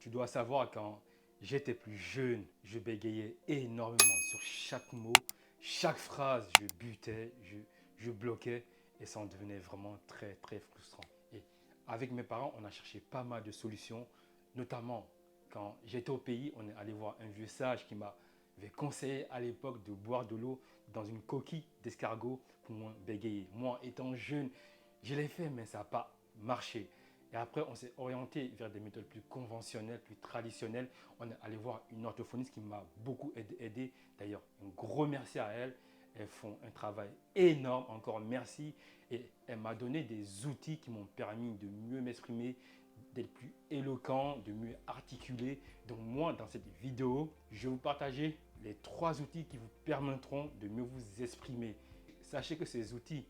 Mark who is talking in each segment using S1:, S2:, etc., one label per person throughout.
S1: Tu dois savoir, quand j'étais plus jeune, je bégayais énormément sur chaque mot, chaque phrase, je butais, je bloquais et ça en devenait vraiment très très frustrant. Et avec mes parents, on a cherché pas mal de solutions, notamment quand j'étais au pays, on est allé voir un vieux sage qui m'avait conseillé à l'époque de boire de l'eau dans une coquille d'escargot pour moins bégayer. Moi, étant jeune, je l'ai fait, mais ça n'a pas marché. Et après, on s'est orienté vers des méthodes plus conventionnelles, plus traditionnelles. On est allé voir une orthophoniste qui m'a beaucoup aidé. D'ailleurs, un gros merci à elle. Elles font un travail énorme, encore merci. Et elle m'a donné des outils qui m'ont permis de mieux m'exprimer, d'être plus éloquent, de mieux articuler. Donc moi, dans cette vidéo, je vais vous partager les 3 outils qui vous permettront de mieux vous exprimer. Sachez que ces outils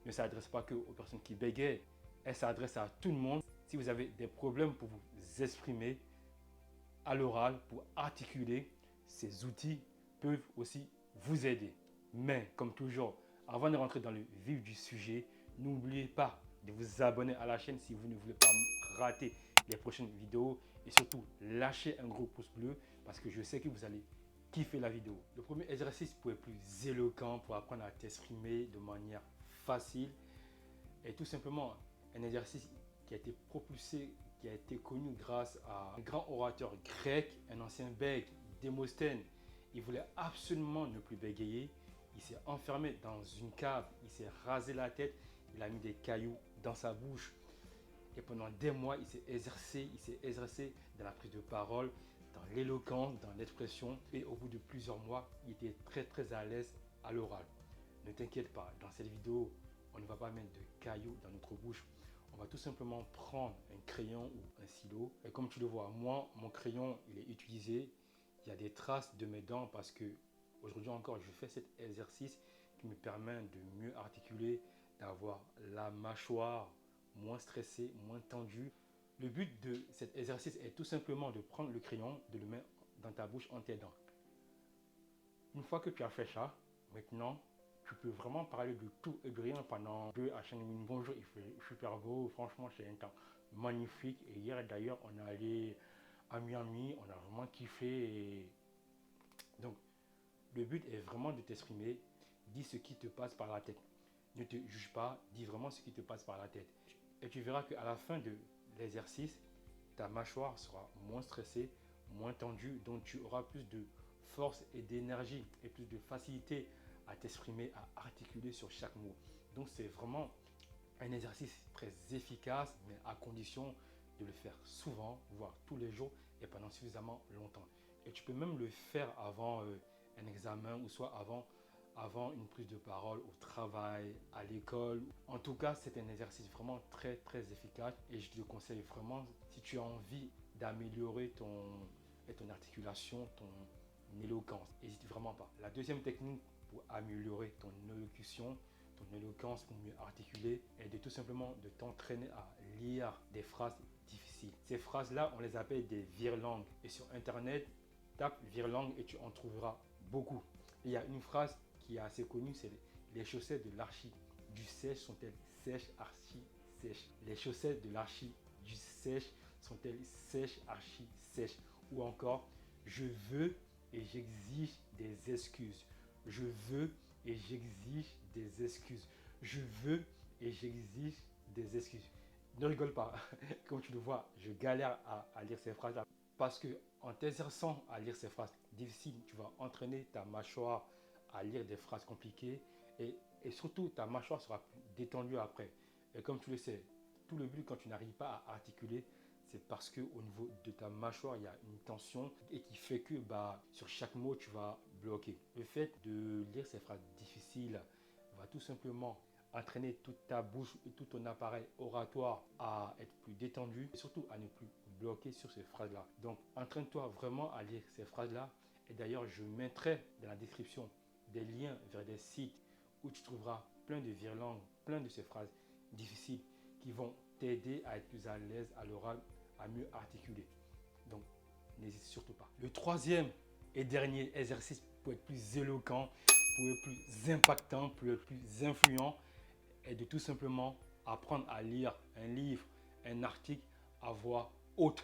S1: ne s'adressent pas que aux personnes qui bégayent. Elles s'adressent à tout le monde. Si vous avez des problèmes pour vous exprimer à l'oral, pour articuler, ces outils peuvent aussi vous aider. Mais comme toujours, avant de rentrer dans le vif du sujet, n'oubliez pas de vous abonner à la chaîne si vous ne voulez pas rater les prochaines vidéos. Et surtout, lâchez un gros pouce bleu parce que je sais que vous allez kiffer la vidéo. Le premier exercice pour être plus éloquent, pour apprendre à t'exprimer de manière facile, est tout simplement un exercice qui a été propulsé, qui a été connu grâce à un grand orateur grec, un ancien bègue, Démosthène. Il voulait absolument ne plus bégayer. Il s'est enfermé dans une cave, il s'est rasé la tête, il a mis des cailloux dans sa bouche. Et pendant des mois, il s'est exercé dans la prise de parole, dans l'éloquence, dans l'expression. Et au bout de plusieurs mois, il était très très à l'aise à l'oral. Ne t'inquiète pas, dans cette vidéo, on ne va pas mettre de cailloux dans notre bouche. On va tout simplement prendre un crayon ou un stylo. Et comme tu le vois, moi, mon crayon, il est utilisé. Il y a des traces de mes dents parce que aujourd'hui encore, je fais cet exercice qui me permet de mieux articuler, d'avoir la mâchoire moins stressée, moins tendue. Le but de cet exercice est tout simplement de prendre le crayon, de le mettre dans ta bouche en tes dents. Une fois que tu as fait ça, maintenant, tu peux vraiment parler de tout et de rien pendant 2 à 5 minutes. Bonjour, il fait super beau, franchement c'est un temps magnifique. Et hier d'ailleurs, on est allé à Miami, on a vraiment kiffé. Donc, le but est vraiment de t'exprimer. Dis ce qui te passe par la tête. Ne te juge pas, dis vraiment ce qui te passe par la tête. Et tu verras qu'à la fin de l'exercice, ta mâchoire sera moins stressée, moins tendue, donc tu auras plus de force et d'énergie et plus de facilité à t'exprimer, à articuler sur chaque mot. Donc c'est vraiment un exercice très efficace, mais à condition de le faire souvent, voire tous les jours et pendant suffisamment longtemps. Et tu peux même le faire avant un examen ou soit avant une prise de parole au travail, à l'école. En tout cas, c'est un exercice vraiment très très efficace et je te le conseille vraiment si tu as envie d'améliorer ton articulation, ton éloquence. N'hésite vraiment pas. La deuxième technique pour améliorer ton élocution, ton éloquence, pour mieux articuler, est de tout simplement de t'entraîner à lire des phrases difficiles. Ces phrases-là, on les appelle des virelangues. Et sur Internet, tape virelangue et tu en trouveras beaucoup. Et il y a une phrase qui est assez connue, c'est les chaussettes de l'archi du sèche sont-elles sèches, archi sèches. Les chaussettes de l'archi du sèche sont-elles sèches, archi sèches. Ou encore, je veux et j'exige des excuses. Je veux et j'exige des excuses. Je veux et j'exige des excuses. Ne rigole pas. Comme tu le vois, je galère à lire ces phrases-là. Parce que en t'exerçant à lire ces phrases difficiles, tu vas entraîner ta mâchoire à lire des phrases compliquées et surtout ta mâchoire sera plus détendue après. Et comme tu le sais, tout le but quand tu n'arrives pas à articuler, c'est parce qu'au niveau de ta mâchoire, il y a une tension et qui fait que sur chaque mot, tu vas bloquer. Le fait de lire ces phrases difficiles va tout simplement entraîner toute ta bouche et tout ton appareil oratoire à être plus détendu et surtout à ne plus bloquer sur ces phrases-là. Donc, entraîne-toi vraiment à lire ces phrases-là. Et d'ailleurs, je mettrai dans la description des liens vers des sites où tu trouveras plein de virelangues, plein de ces phrases difficiles qui vont t'aider à être plus à l'aise à l'oral, à mieux articuler. Donc, n'hésite surtout pas. Le troisième et dernier exercice pour être plus éloquent, pour être plus impactant, pour être plus influent, est de tout simplement apprendre à lire un livre, un article à voix haute.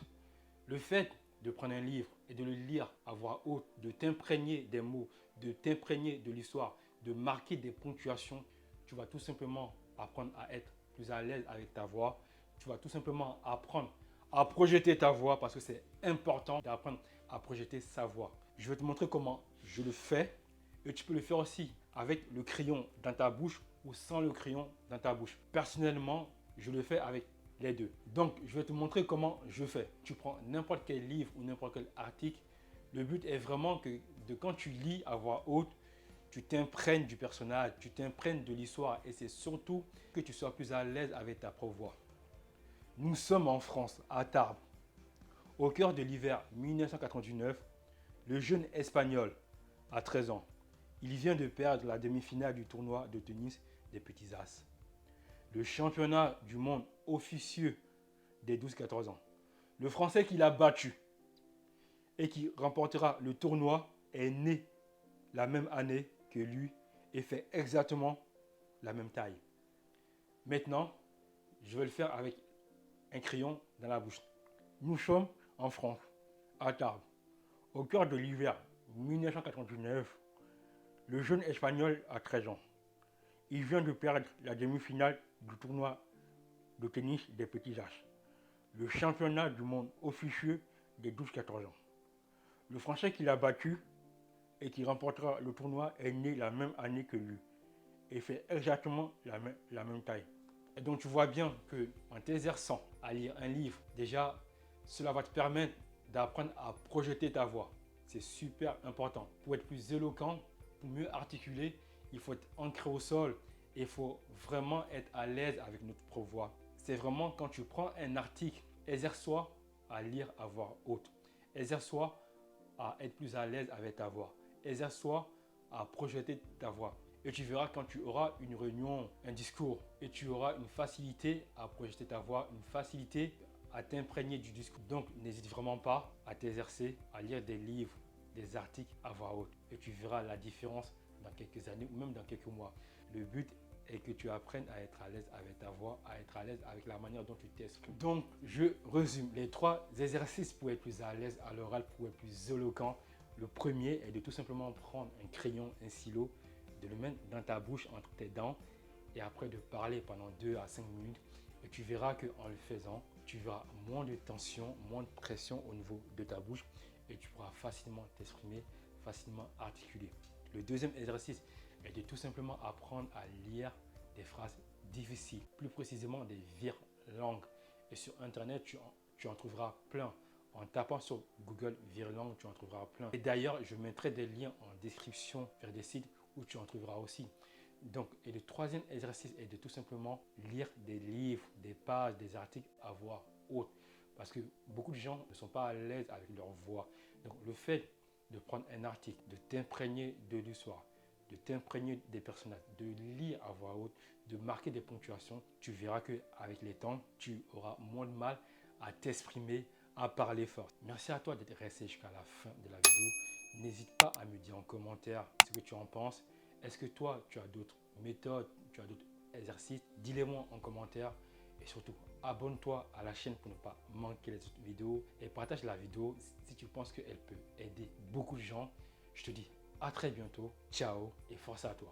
S1: Le fait de prendre un livre et de le lire à voix haute, de t'imprégner des mots, de t'imprégner de l'histoire, de marquer des ponctuations, tu vas tout simplement apprendre à être plus à l'aise avec ta voix. Tu vas tout simplement apprendre à projeter ta voix parce que c'est important d'apprendre à projeter sa voix. Je vais te montrer comment je le fais et tu peux le faire aussi avec le crayon dans ta bouche ou sans le crayon dans ta bouche. Personnellement, je le fais avec les deux. Donc, je vais te montrer comment je fais. Tu prends n'importe quel livre ou n'importe quel article. Le but est vraiment que quand tu lis à voix haute, tu t'imprègnes du personnage, tu t'imprègnes de l'histoire et c'est surtout que tu sois plus à l'aise avec ta propre voix. Nous sommes en France, à Tarbes. Au cœur de l'hiver 1999, le jeune Espagnol a 13 ans. Il vient de perdre la demi-finale du tournoi de tennis des Petits As. Le championnat du monde officieux des 12-14 ans. Le Français qui l'a battu et qui remportera le tournoi est né la même année que lui et fait exactement la même taille. Maintenant, je vais le faire avec un crayon dans la bouche. Nous sommes en France, à Tarbes. Au cœur de l'hiver 1999, le jeune Espagnol a 13 ans. Il vient de perdre la demi-finale du tournoi de tennis des Petits As, le championnat du monde officieux des 12-14 ans. Le Français qui l'a battu et qui remportera le tournoi est né la même année que lui et fait exactement la même taille. Et donc tu vois bien qu'en t'exerçant à lire un livre, déjà cela va te permettre d'apprendre à projeter ta voix. C'est super important. Pour être plus éloquent, pour mieux articuler, il faut être ancré au sol et il faut vraiment être à l'aise avec notre propre voix. C'est vraiment quand tu prends un article, exerce-toi à lire à voix haute. Exerce-toi à être plus à l'aise avec ta voix. Exerce-toi à projeter ta voix. Et tu verras quand tu auras une réunion, un discours, et tu auras une facilité à projeter ta voix, une facilité à t'imprégner du discours. Donc, n'hésite vraiment pas à t'exercer, à lire des livres, des articles à voix haute. Et tu verras la différence dans quelques années ou même dans quelques mois. Le but est que tu apprennes à être à l'aise avec ta voix, à être à l'aise avec la manière dont tu t'exprimes. Donc, je résume les 3 exercices pour être plus à l'aise à l'oral, pour être plus éloquent. Le premier est de tout simplement prendre un crayon, un stylo, de le mettre dans ta bouche entre tes dents et après de parler pendant 2 à 5 minutes. Et tu verras qu'en le faisant, tu verras moins de tension, moins de pression au niveau de ta bouche et tu pourras facilement t'exprimer, facilement articuler. Le deuxième exercice est de tout simplement apprendre à lire des phrases difficiles, plus précisément des virelangues. Et sur Internet, tu en trouveras plein. En tapant sur Google virelangue, tu en trouveras plein. Et d'ailleurs, je mettrai des liens en description vers des sites où tu en trouveras aussi. Donc, et le troisième exercice est de tout simplement lire des livres, des pages, des articles à voix haute. Parce que beaucoup de gens ne sont pas à l'aise avec leur voix. Donc, le fait de prendre un article, de t'imprégner de l'histoire, de t'imprégner des personnages, de lire à voix haute, de marquer des ponctuations, tu verras qu'avec les temps, tu auras moins de mal à t'exprimer, à parler fort. Merci à toi d'être resté jusqu'à la fin de la vidéo. N'hésite pas à me dire en commentaire ce que tu en penses. Est-ce que toi, tu as d'autres méthodes, tu as d'autres exercices? Dis-les-moi en commentaire. Et surtout, abonne-toi à la chaîne pour ne pas manquer les autres vidéos. Et partage la vidéo si tu penses qu'elle peut aider beaucoup de gens. Je te dis à très bientôt. Ciao et force à toi.